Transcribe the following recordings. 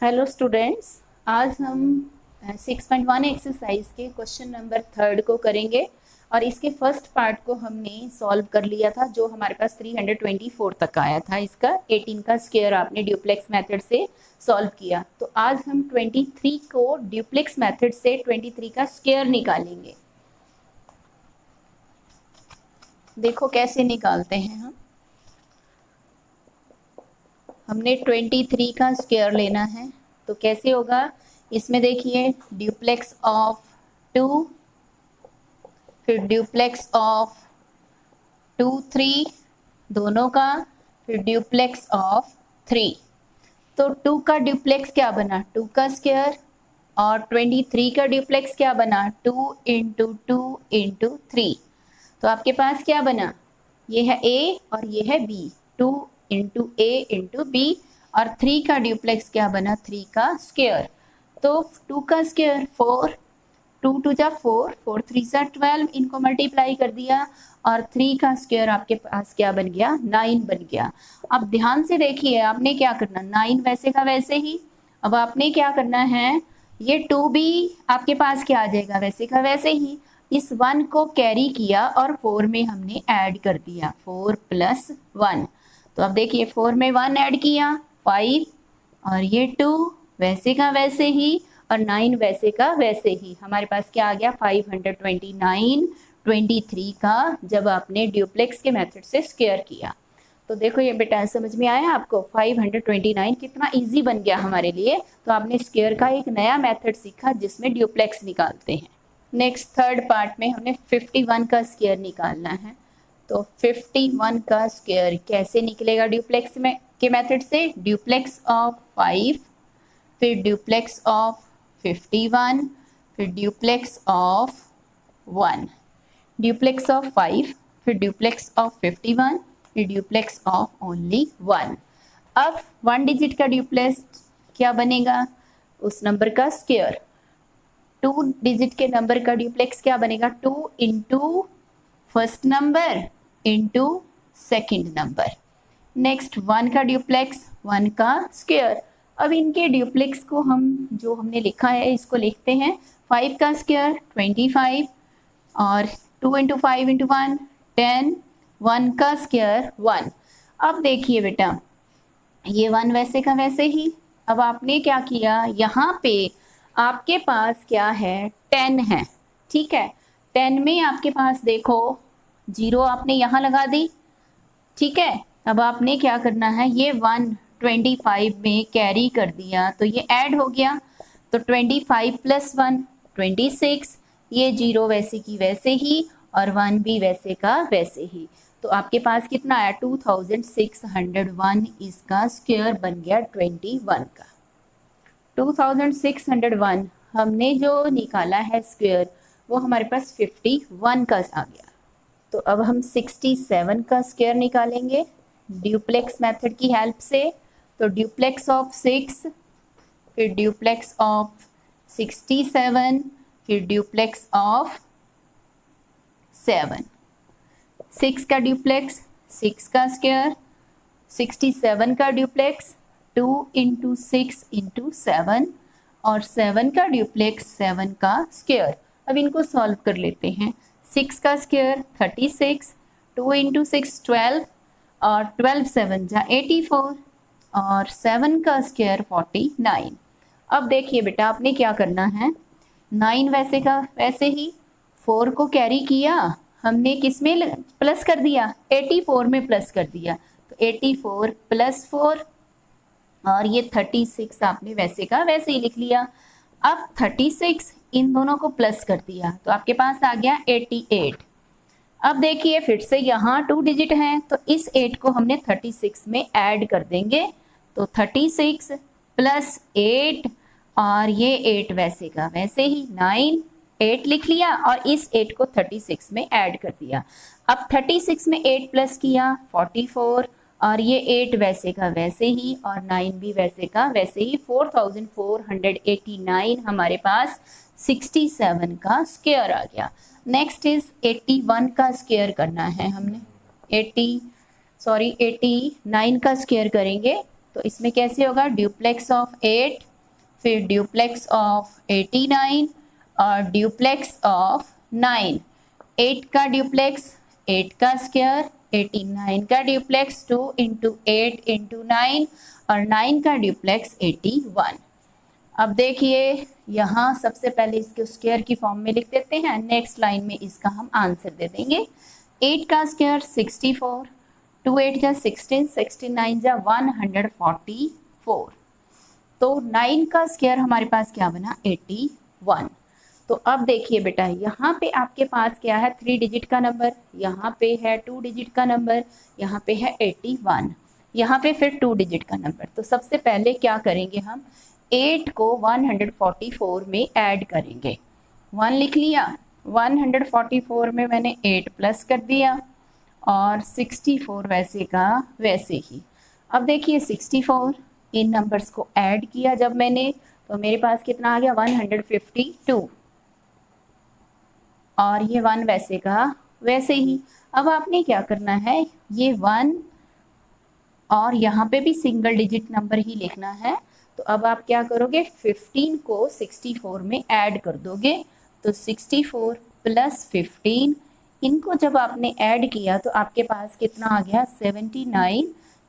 Hello students, आज हम 6.1 exercise के क्वेश्चन नंबर 3 को करेंगे और इसके फर्स्ट पार्ट को हमने सॉल्व कर लिया था जो हमारे पास 324 तक आया था। इसका 18 का स्क्वायर आपने ड्यूप्लेक्स मेथड से सॉल्व किया। तो आज हम 23 को ड्यूप्लेक्स मेथड से 23 का स्क्वायर निकालेंगे। देखो कैसे निकालते हैं हमने 23 का स्क्वायर लेना है। तो कैसे होगा, इसमें देखिए ड्यूप्लेक्स ऑफ 2, फिर ड्यूप्लेक्स ऑफ 2 3 दोनों का, फिर ड्यूप्लेक्स ऑफ 3। तो 2 का ड्यूप्लेक्स क्या बना, 2 का स्क्वायर, और 23 का ड्यूप्लेक्स क्या बना, 2 इंटू 2 इंटू 3। तो आपके पास क्या बना, ये है a और ये है b, 2 into a into b, और 3 का ड्यूप्लेक्स क्या बना, 3 का स्क्वायर। तो 2 का स्क्वायर 4, 2 टू जा 4, 4 3 जा 12, इनको मल्टीप्लाई कर दिया, और 3 का स्क्वायर आपके पास क्या बन गया, 9 बन गया। अब ध्यान से देखिए, आपने क्या करना, 9 वैसे का वैसे ही। अब आपने क्या करना है, ये 2 भी आपके पास क्या आ जाएगा, वैसे का वैसे ही। इस 1 को कैरी किया और 4 में हमने ऐड कर दिया, 4 प्लस 1। तो अब देखिए 4 में 1 ऐड किया 5, और ये 2 वैसे का वैसे ही, और 9 वैसे का वैसे ही। हमारे पास क्या आ गया, 529 23 का, जब आपने ड्यूप्लेक्स के मेथड से स्क्वायर किया। तो देखो ये बेटा समझ में आया आपको, 529 कितना इजी बन गया हमारे लिए। तो आपने स्क्वायर का एक नया मेथड सीखा जिसमें ड्यूप्लेक्स निकालते हैं। नेक्स्ट थर्ड पार्ट में हमने 51 का स्क्वायर निकालना है। तो 51 का स्क्वायर कैसे निकलेगा ड्यूप्लेक्स में के मेथड से, ड्यूप्लेक्स ऑफ 5, फिर ड्यूप्लेक्स ऑफ 51, फिर ड्यूप्लेक्स ऑफ 1, ड्यूप्लेक्स ऑफ 5, फिर ड्यूप्लेक्स ऑफ 51, फिर ड्यूप्लेक्स ऑफ ओनली 1। अब 1 डिजिट का ड्यूप्लेक्स क्या बनेगा, उस नंबर का स्क्वायर। 2 डिजिट के नंबर का ड्यूप्लेक्स क्या बनेगा, 2 into first number into second number. Next 1 का ड्यूप्लेक्स, 1 का स्क्वायर। अब इनके ड्यूप्लेक्स को हम जो हमने लिखा है इसको लिखते हैं, 5 का स्क्वायर 25, और 2 इंटू 5 इंटू 1 10, 1 का स्क्वायर 1। अब देखिए बेटा, ये 1 वैसे का वैसे ही। अब आपने क्या किया, यहाँ पे आपके पास क्या है, 10 है, ठीक है। 10 में आपके पास देखो 0 आपने यहाँ लगा दी, ठीक है। अब आपने क्या करना है, ये 1 25 में कैरी कर दिया तो ये ऐड हो गया। तो 25 प्लस 1 26, ये 0 वैसे की वैसे ही, और 1 भी वैसे का वैसे ही। तो आपके पास कितना आया, 2601, इसका स्क्वायर बन गया 21 का। 2601 हमने जो निकाला है स्क्वायर, वो हमारे पास 51 का आ गया। तो अब हम 67 का स्क्वायर निकालेंगे ड्यूप्लेक्स मेथड की हेल्प से। तो ड्यूप्लेक्स ऑफ 6, फिर ड्यूप्लेक्स ऑफ 67, फिर ड्यूप्लेक्स ऑफ 7। 6 का ड्यूप्लेक्स 6 का स्क्वायर, 67 का ड्यूप्लेक्स 2 इंटू 6 इंटू 7, और 7 का ड्यूप्लेक्स 7 का स्क्वायर। अब इनको सॉल्व कर लेते हैं। 6 का स्क्वायर 36, 2 इंटू 6 12, और 12 7 जा 84, और 7 का स्क्वायर 49। अब देखिए बेटा, आपने क्या करना है, 9 वैसे का वैसे ही, 4 को कैरी किया हमने, किस में प्लस कर दिया, 84 में प्लस कर दिया। तो 84 प्लस 4, और ये 36 आपने वैसे का वैसे ही लिख लिया। अब 36 इन दोनों को प्लस कर दिया तो आपके पास आ गया 88। अब देखिए फिर से यहाँ 2 डिजिट हैं, तो इस 8 को हमने 36 में ऐड कर देंगे। तो 36 प्लस 8, और ये 8 वैसे का वैसे ही, 9 8 लिख लिया, और इस 8 को 36 में ऐड कर दिया। अब 36 में 8 प्लस किया 44, और ये 8 वैसे का वैसे ही, और 9 भी वैसे का वैसे ही। 4489 हमारे पास 67 का स्क्वायर आ गया। नेक्स्ट इज 81 का स्क्वायर करना है हमने, 89 का स्क्वायर करेंगे। तो इसमें कैसे होगा, ड्यूप्लेक्स ऑफ 8, फिर ड्यूप्लेक्स ऑफ 89 और ड्यूप्लेक्स ऑफ 9। 8 का ड्यूप्लेक्स 8 का स्क्वायर, 89 का ड्यूप्लेक्स 2 इंटू 8 इंटू 9 और 9 का ड्यूप्लेक्स 81। अब देखिए यहाँ सबसे पहले इसके स्क्वायर की फॉर्म में लिख देते हैं, नेक्स्ट लाइन में इसका हम आंसर दे देंगे। 8 का स्क्वायर 64, 2 8 जा 16, 69 जा 144। तो 9 का स्क्वायर हमारे पास क्या बना 81। तो अब देखिए बेटा यहाँ पे आपके पास क्या है 3 डिजिट का नंबर, यहाँ पे है 2 डिजिट का नंबर, यहाँ पे है 81, यहाँ पे फिर 2 डिजिट का नंबर। तो सबसे पहले क्या करेंगे हम 8 को 144 में ऐड करेंगे। 1 लिख लिया, 144 में मैंने 8 प्लस कर दिया और 64 वैसे का वैसे ही। अब देखिए 64 इन नंबर्स को ऐड किया जब मैंने, तो मेरे पास कितना आ गया 152 और ये 1 वैसे का वैसे ही। अब आपने क्या करना है ये 1 और यहाँ पे भी सिंगल डिजिट नंबर ही लिखना है। तो अब आप क्या करोगे 15 को 64 में ऐड कर दोगे, तो 64 प्लस 15 इनको जब आपने ऐड किया तो आपके पास कितना आ गया 79।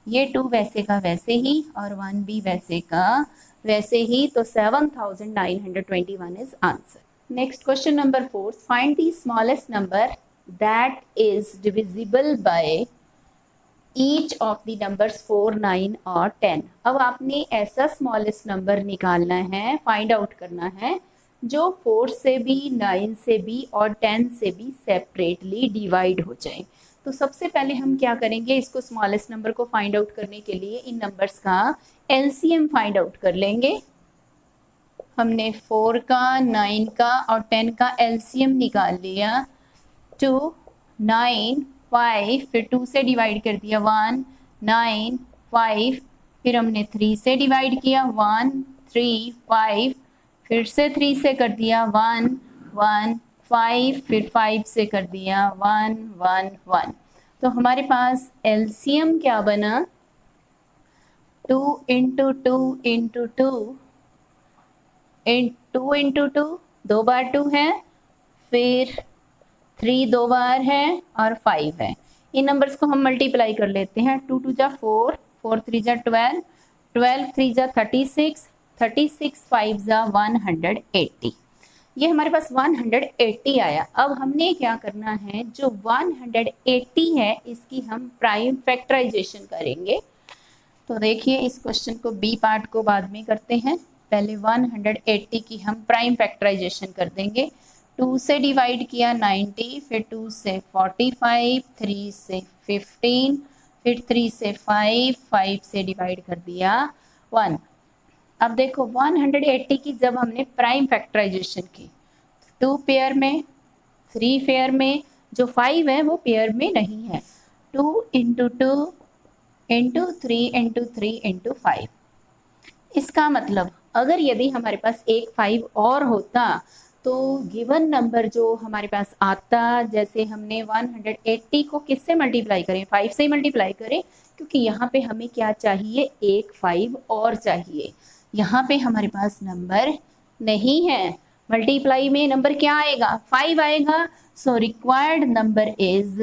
ये 2 वैसे का वैसे ही और 1 भी वैसे का वैसे ही, तो 7921 is answer. Next question number 4, find the smallest number that is divisible by each of the numbers 4, 9 और 10। अब आपने ऐसा स्मॉलेस्ट नंबर निकालना है, फाइंड आउट करना है जो 4 से भी, 9 से भी और 10 से भी सेपरेटली डिवाइड हो जाए। तो सबसे पहले हम क्या करेंगे, इसको स्मॉलेस्ट नंबर को फाइंड आउट करने के लिए इन नंबर्स का एलसीएम फाइंड आउट कर लेंगे। हमने 4 का, 9 का और 10 का एलसीएम निकाल लिया। 2 9 5, फिर 2 से डिवाइड कर दिया 1 9 5, फिर हमने 3 से डिवाइड किया 1 3 5, फिर से 3 से कर दिया 1 1 5, फिर 5 से कर दिया 1 1 1। तो हमारे पास एलसीएम क्या बना 2 इंटू 2 इंटू 2 2 इंटू 2 2 बार 2 है, फिर 3 2 बार है और 5 है। इन नंबर्स को हम मल्टीप्लाई कर लेते हैं। 2 2 जा 4, 4 3 जा 12, 12 3 जा 36, 36 5 जा 180। ये हमारे पास 180 आया। अब हमने क्या करना है, जो 180 है इसकी हम प्राइम फैक्टराइजेशन करेंगे। तो देखिए इस क्वेश्चन को बी पार्ट को बाद में करते हैं, पहले 180 की हम प्राइम फैक्टराइजेशन कर देंगे। 2 से डिवाइड किया 90, फिर 2 से 45, 3 से 15, फिर 3 से 5, 5 से डिवाइड कर दिया 1। अब देखो 180 की जब हमने प्राइम फैक्टराइजेशन की, 2 पेयर में, 3 पेयर में, जो 5 है वो पेयर में नहीं है। 2 इंटू 2 इंटू 3 इंटू 3 इंटू 5। इसका मतलब अगर यदि हमारे पास एक 5 और होता तो गिवन नंबर जो हमारे पास आता, जैसे हमने 180 को किससे मल्टीप्लाई करें 5 से ही मल्टीप्लाई करें, क्योंकि यहाँ पे हमें क्या चाहिए एक 5 और चाहिए। यहाँ पे हमारे पास नंबर नहीं है, मल्टीप्लाई में नंबर क्या आएगा 5 आएगा। So required number is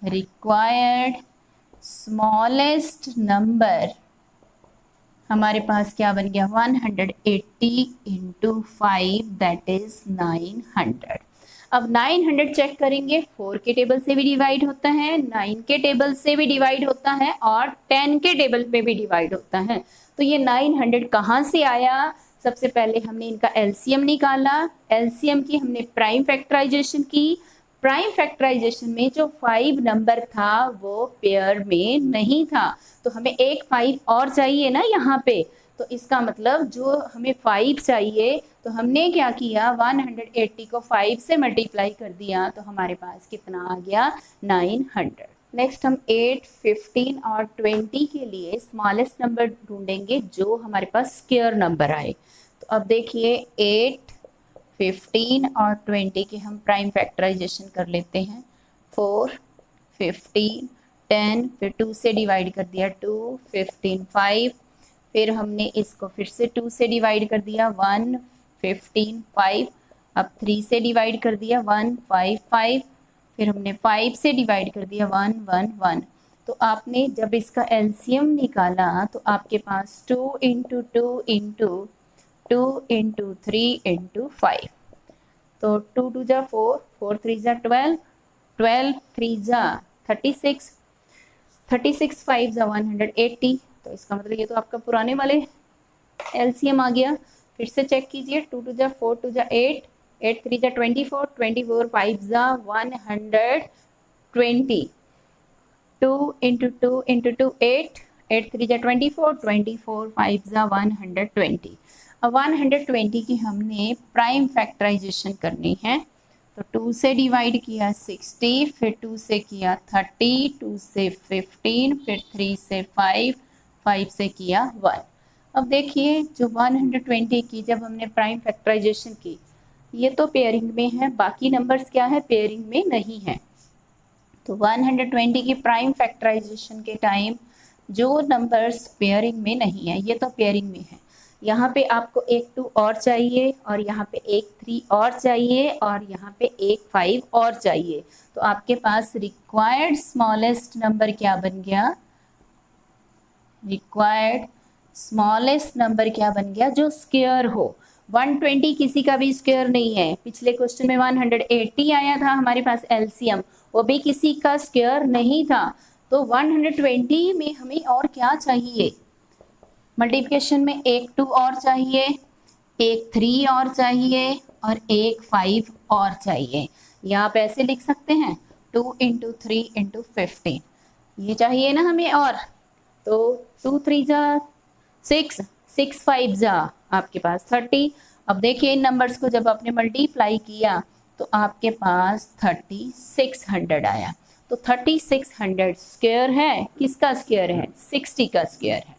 required smallest number हमारे पास क्या बन गया 180 इंटू 5 दैट इज 900। अब 900 चेक करेंगे, 4 के टेबल से भी डिवाइड होता है, 9 के टेबल से भी डिवाइड होता है और 10 के टेबल पे भी डिवाइड होता है। तो ये 900 कहाँ से आया, सबसे पहले हमने इनका एलसीएम निकाला, एलसीएम की हमने प्राइम फैक्टराइजेशन की। प्राइम फैक्टराइजेशन में जो 5 नंबर था वो पेयर में नहीं था, तो हमें एक 5 और चाहिए ना यहाँ पे। तो इसका मतलब जो हमें 5 चाहिए, तो हमने क्या किया 180 को 5 से मल्टीप्लाई कर दिया, तो हमारे पास कितना आ गया 900। नेक्स्ट हम 8, 15 और 20 के लिए स्मॉलेस्ट नंबर ढूंढेंगे जो हमारे पास स्क्वायर नंबर आए। तो अब देखिए 8, 15 और 20 के हम प्राइम फैक्टराइजेशन कर लेते हैं। 4, 15, 10, फिर 2 से डिवाइड कर दिया 2, 15 5, फिर हमने इसको फिर से 2 से डिवाइड कर दिया 1 15 5, अब 3 से डिवाइड कर दिया 1 5 5, फिर हमने 5 से डिवाइड कर दिया 1 1 1। तो आपने जब इसका एलसीएम निकाला तो आपके पास 2 इंटू 2 इंटू 2 इंटू 3 इंटू 5, तो 2 2 जा 4, 4 3 जा 12, 12 3 जा 36, 36 5 जा 180। तो इसका मतलब ये तो आपका पुराने वाले एलसीएम आ गया। फिर से चेक कीजिए, 2 2 जा 4, 2 जा 8, 8 3 जा 24, 24 5 जा 120, 2 इंटू 2 इंटू 2 8, 8 3 जा 24, 24 5 जा 120। अब 120 की हमने प्राइम फैक्टराइजेशन करनी है, तो 2 से डिवाइड किया 60, फिर 2 से किया 30, 2 से 15, फिर 3 से 5, 5 से किया 1। अब देखिए जो 120 की जब हमने प्राइम फैक्टराइजेशन की, ये तो पेयरिंग में है, बाकी नंबर्स क्या है, पेयरिंग में नहीं है। तो 120 की प्राइम फैक्टराइजेशन के टाइम जो नंबर्स पेयरिंग में नहीं है, ये तो पेयरिंग में है, यहाँ पे आपको एक 2 और चाहिए, और यहाँ पे एक 3 और चाहिए, और यहाँ पे एक 5 और चाहिए। तो आपके पास रिक्वायर्ड स्मॉलेस्ट नंबर क्या बन गया, रिक्वायर्ड स्मॉलेस्ट नंबर क्या बन गया, जो स्क्वायर हो। 120 किसी का भी स्क्वायर नहीं है। पिछले क्वेश्चन में 180 आया था हमारे पास एलसीएम, वो भी किसी का स्क्वायर नहीं था। तो 120 में हमें और क्या चाहिए, मल्टीप्लिकेशन में एक 2 और चाहिए, एक 3 और चाहिए, और एक 5 और चाहिए। या आप ऐसे लिख सकते हैं 2 इंटू 3 इंटू 15, ये चाहिए ना हमें। और तो 2 3 जा 6, 6 5 जा आपके पास 30। अब देखिए इन नंबर्स को जब आपने मल्टीप्लाई किया तो आपके पास 3600 आया। तो 3600 स्क्वायर है, किसका स्क्वायर है, 60 का स्क्वायर है।